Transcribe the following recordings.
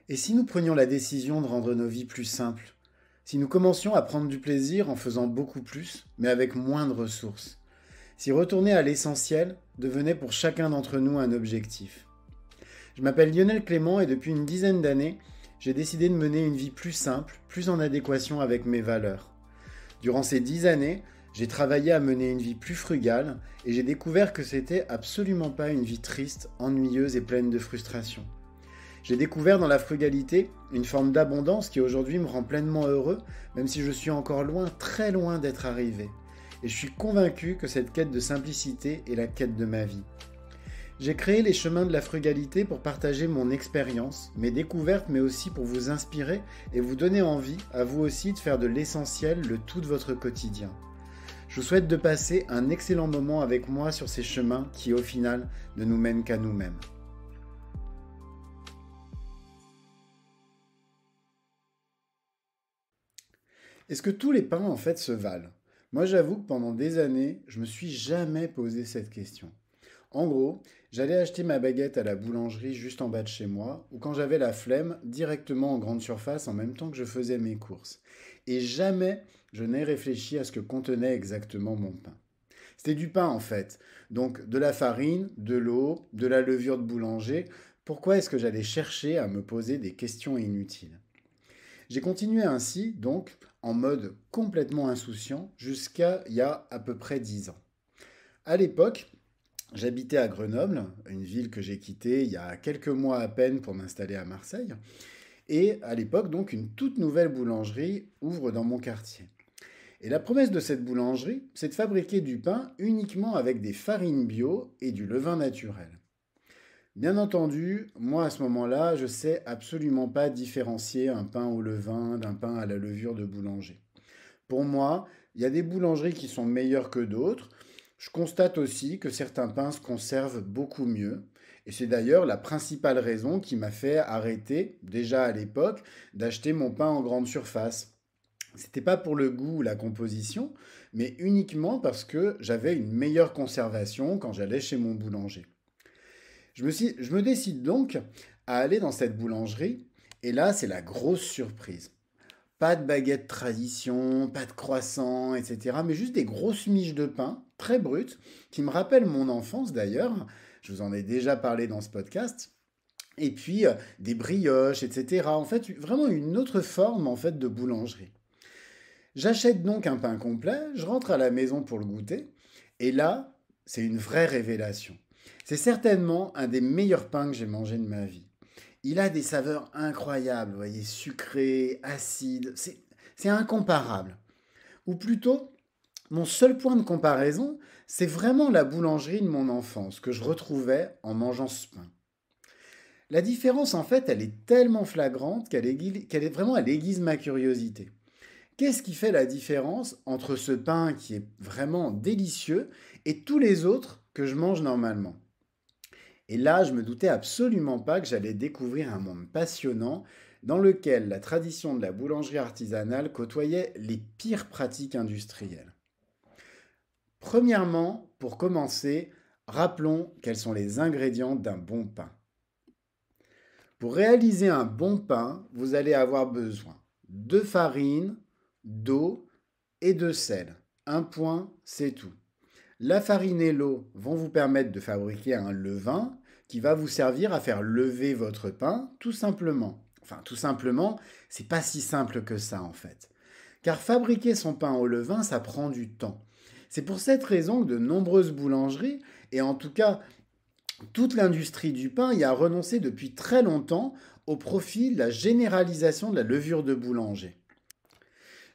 Et si nous prenions la décision de rendre nos vies plus simples? Si nous commencions à prendre du plaisir en faisant beaucoup plus, mais avec moins de ressources? Si retourner à l'essentiel devenait pour chacun d'entre nous un objectif? Je m'appelle Lionel Clément et depuis une dizaine d'années, j'ai décidé de mener une vie plus simple, plus en adéquation avec mes valeurs. Durant ces 10 années, j'ai travaillé à mener une vie plus frugale et j'ai découvert que c'était absolument pas une vie triste, ennuyeuse et pleine de frustration. J'ai découvert dans la frugalité une forme d'abondance qui aujourd'hui me rend pleinement heureux, même si je suis encore loin, très loin d'être arrivé. Et je suis convaincu que cette quête de simplicité est la quête de ma vie. J'ai créé les chemins de la frugalité pour partager mon expérience, mes découvertes, mais aussi pour vous inspirer et vous donner envie, à vous aussi, de faire de l'essentiel le tout de votre quotidien. Je vous souhaite de passer un excellent moment avec moi sur ces chemins qui, au final, ne nous mènent qu'à nous-mêmes. Est-ce que tous les pains, en fait, se valent? Moi, j'avoue que pendant des années, je me suis jamais posé cette question. En gros, j'allais acheter ma baguette à la boulangerie juste en bas de chez moi, ou quand j'avais la flemme, directement en grande surface en même temps que je faisais mes courses. Et jamais je n'ai réfléchi à ce que contenait exactement mon pain. C'était du pain en fait, donc de la farine, de l'eau, de la levure de boulanger. Pourquoi est-ce que j'allais chercher à me poser des questions inutiles? J'ai continué ainsi, donc, en mode complètement insouciant, jusqu'à il y a à peu près 10 ans. À l'époque, j'habitais à Grenoble, une ville que j'ai quittée il y a quelques mois à peine pour m'installer à Marseille. Et à l'époque, donc, une toute nouvelle boulangerie ouvre dans mon quartier. Et la promesse de cette boulangerie, c'est de fabriquer du pain uniquement avec des farines bio et du levain naturel. Bien entendu, moi à ce moment-là, je sais absolument pas différencier un pain au levain d'un pain à la levure de boulanger. Pour moi, il y a des boulangeries qui sont meilleures que d'autres. Je constate aussi que certains pains se conservent beaucoup mieux. Et c'est d'ailleurs la principale raison qui m'a fait arrêter, déjà à l'époque, d'acheter mon pain en grande surface. C'était pas pour le goût ou la composition, mais uniquement parce que j'avais une meilleure conservation quand j'allais chez mon boulanger. Je me décide donc à aller dans cette boulangerie, et là, c'est la grosse surprise. Pas de baguette tradition, pas de croissant, etc. Mais juste des grosses miches de pain, très brutes, qui me rappellent mon enfance d'ailleurs. Je vous en ai déjà parlé dans ce podcast. Et puis des brioches, etc. En fait, vraiment une autre forme en fait de boulangerie. J'achète donc un pain complet, je rentre à la maison pour le goûter, et là, c'est une vraie révélation. C'est certainement un des meilleurs pains que j'ai mangé de ma vie. Il a des saveurs incroyables, vous voyez, sucrées, acides, c'est incomparable. Ou plutôt, mon seul point de comparaison, c'est vraiment la boulangerie de mon enfance que je retrouvais en mangeant ce pain. La différence, en fait, elle est tellement flagrante qu'elle est vraiment, elle aiguise ma curiosité. Qu'est-ce qui fait la différence entre ce pain qui est vraiment délicieux et tous les autres que je mange normalement? Et là, je me doutais absolument pas que j'allais découvrir un monde passionnant dans lequel la tradition de la boulangerie artisanale côtoyait les pires pratiques industrielles. Premièrement, pour commencer, rappelons quels sont les ingrédients d'un bon pain. Pour réaliser un bon pain, vous allez avoir besoin de farine, d'eau et de sel. Un point, c'est tout. La farine et l'eau vont vous permettre de fabriquer un levain qui va vous servir à faire lever votre pain tout simplement. Enfin, tout simplement, c'est pas si simple que ça en fait. Car fabriquer son pain au levain, ça prend du temps. C'est pour cette raison que de nombreuses boulangeries, et en tout cas toute l'industrie du pain y a renoncé depuis très longtemps au profit de la généralisation de la levure de boulanger.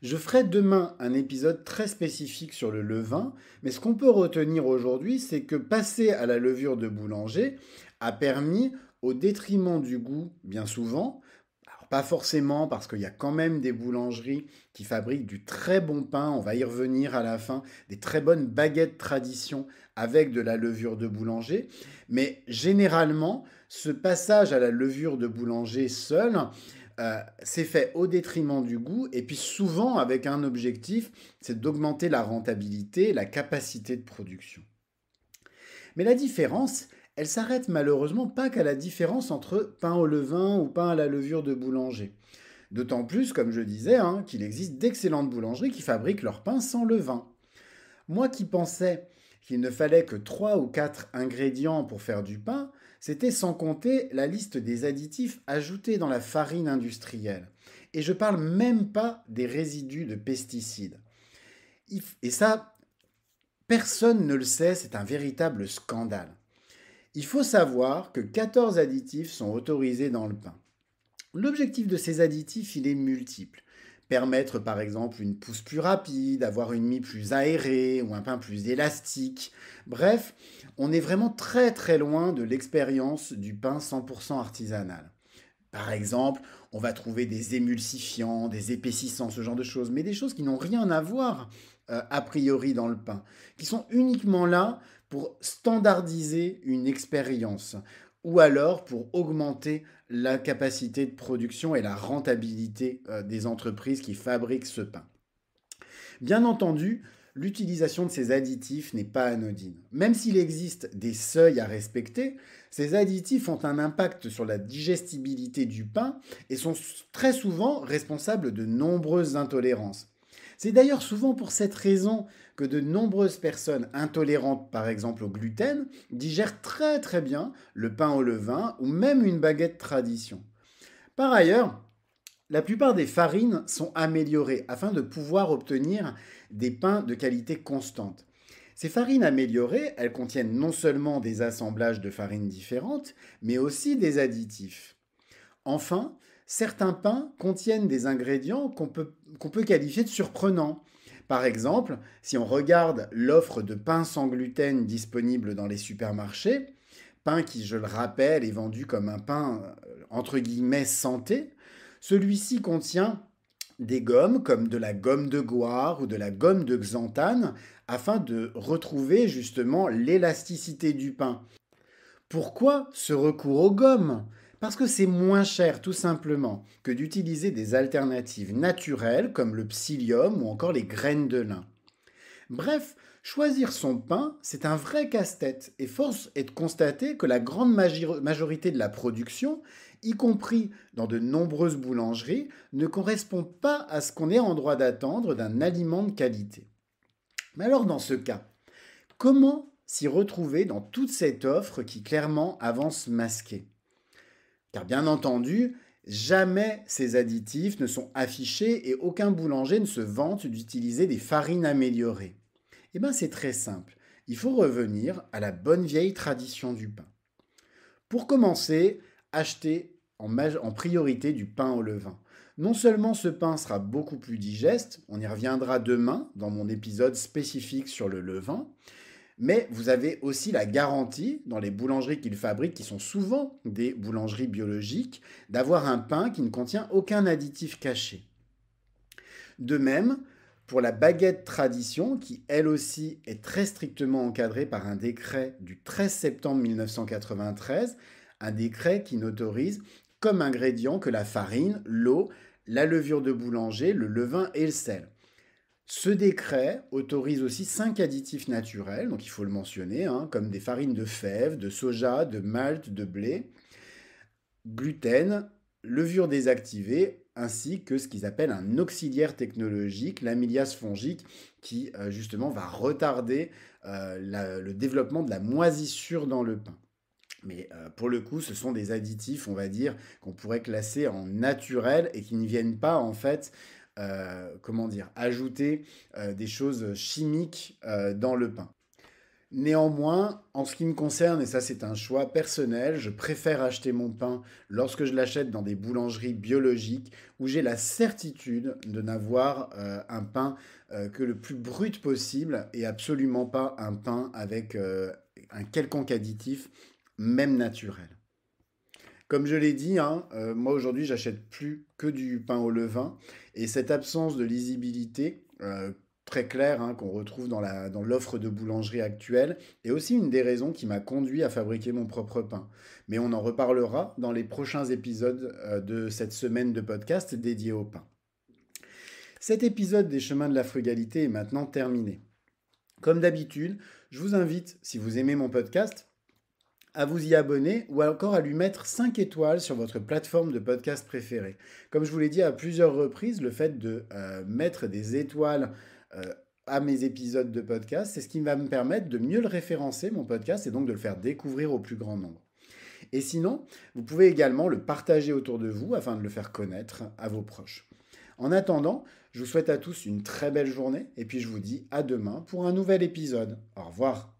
Je ferai demain un épisode très spécifique sur le levain, mais ce qu'on peut retenir aujourd'hui, c'est que passer à la levure de boulanger a permis, au détriment du goût, bien souvent, alors pas forcément parce qu'il y a quand même des boulangeries qui fabriquent du très bon pain, on va y revenir à la fin, des très bonnes baguettes tradition avec de la levure de boulanger, mais généralement, ce passage à la levure de boulanger seul, c'est fait au détriment du goût et puis souvent avec un objectif, c'est d'augmenter la rentabilité, la capacité de production. Mais la différence, elle s'arrête malheureusement pas qu'à la différence entre pain au levain ou pain à la levure de boulanger. D'autant plus, comme je disais, qu'il existe d'excellentes boulangeries qui fabriquent leur pain sans levain. Moi qui pensais qu'il ne fallait que 3 ou 4 ingrédients pour faire du pain, c'était sans compter la liste des additifs ajoutés dans la farine industrielle. Et je parle même pas des résidus de pesticides. Et ça, personne ne le sait, c'est un véritable scandale. Il faut savoir que 14 additifs sont autorisés dans le pain. L'objectif de ces additifs, il est multiple. Permettre par exemple une pousse plus rapide, avoir une mie plus aérée ou un pain plus élastique. Bref, on est vraiment très très loin de l'expérience du pain 100% artisanal. Par exemple, on va trouver des émulsifiants, des épaississants, ce genre de choses, mais des choses qui n'ont rien à voir a priori dans le pain, qui sont uniquement là pour standardiser une expérience ou alors pour augmenter la capacité de production et la rentabilité des entreprises qui fabriquent ce pain. Bien entendu, l'utilisation de ces additifs n'est pas anodine. Même s'il existe des seuils à respecter, ces additifs ont un impact sur la digestibilité du pain et sont très souvent responsables de nombreuses intolérances. C'est d'ailleurs souvent pour cette raison que de nombreuses personnes intolérantes, par exemple au gluten, digèrent très très bien le pain au levain ou même une baguette tradition. Par ailleurs, la plupart des farines sont améliorées afin de pouvoir obtenir des pains de qualité constante. Ces farines améliorées, elles contiennent non seulement des assemblages de farines différentes, mais aussi des additifs. Enfin, certains pains contiennent des ingrédients qu'on peut qualifier de surprenants. Par exemple, si on regarde l'offre de pain sans gluten disponible dans les supermarchés, pain qui, je le rappelle, est vendu comme un pain entre guillemets santé, celui-ci contient des gommes comme de la gomme de goire ou de la gomme de xanthane afin de retrouver justement l'élasticité du pain. Pourquoi ce recours aux gommes? Parce que c'est moins cher tout simplement que d'utiliser des alternatives naturelles comme le psyllium ou encore les graines de lin. Bref, choisir son pain, c'est un vrai casse-tête et force est de constater que la grande majorité de la production, y compris dans de nombreuses boulangeries, ne correspond pas à ce qu'on est en droit d'attendre d'un aliment de qualité. Mais alors dans ce cas, comment s'y retrouver dans toute cette offre qui clairement avance masquée? Car bien entendu, jamais ces additifs ne sont affichés et aucun boulanger ne se vante d'utiliser des farines améliorées. Eh bien c'est très simple, il faut revenir à la bonne vieille tradition du pain. Pour commencer, achetez en priorité du pain au levain. Non seulement ce pain sera beaucoup plus digeste, on y reviendra demain dans mon épisode spécifique sur le levain, mais vous avez aussi la garantie, dans les boulangeries qu'ils fabriquent, qui sont souvent des boulangeries biologiques, d'avoir un pain qui ne contient aucun additif caché. De même, pour la baguette tradition, qui elle aussi est très strictement encadrée par un décret du 13 septembre 1993, un décret qui n'autorise comme ingrédient que la farine, l'eau, la levure de boulanger, le levain et le sel. Ce décret autorise aussi 5 additifs naturels, donc il faut le mentionner, comme des farines de fèves, de soja, de malt, de blé, gluten, levure désactivée, ainsi que ce qu'ils appellent un auxiliaire technologique, l'amylase qui justement va retarder le développement de la moisissure dans le pain. Mais pour le coup, ce sont des additifs, on va dire, qu'on pourrait classer en naturels et qui ne viennent pas, en fait, ajouter des choses chimiques dans le pain. Néanmoins, en ce qui me concerne, et ça c'est un choix personnel, je préfère acheter mon pain lorsque je l'achète dans des boulangeries biologiques où j'ai la certitude de n'avoir un pain que le plus brut possible et absolument pas un pain avec un quelconque additif, même naturel. Comme je l'ai dit, moi aujourd'hui j'achète plus que du pain au levain et cette absence de lisibilité très claire qu'on retrouve dans l'offre de boulangerie actuelle est aussi une des raisons qui m'a conduit à fabriquer mon propre pain. Mais on en reparlera dans les prochains épisodes de cette semaine de podcast dédiée au pain. Cet épisode des chemins de la frugalité est maintenant terminé. Comme d'habitude, je vous invite, si vous aimez mon podcast, à vous y abonner ou encore à lui mettre 5 étoiles sur votre plateforme de podcast préférée. Comme je vous l'ai dit à plusieurs reprises, le fait de mettre des étoiles euh, à mes épisodes de podcast, c'est ce qui va me permettre de mieux le référencer, mon podcast, et donc de le faire découvrir au plus grand nombre. Et sinon, vous pouvez également le partager autour de vous afin de le faire connaître à vos proches. En attendant, je vous souhaite à tous une très belle journée et puis je vous dis à demain pour un nouvel épisode. Au revoir.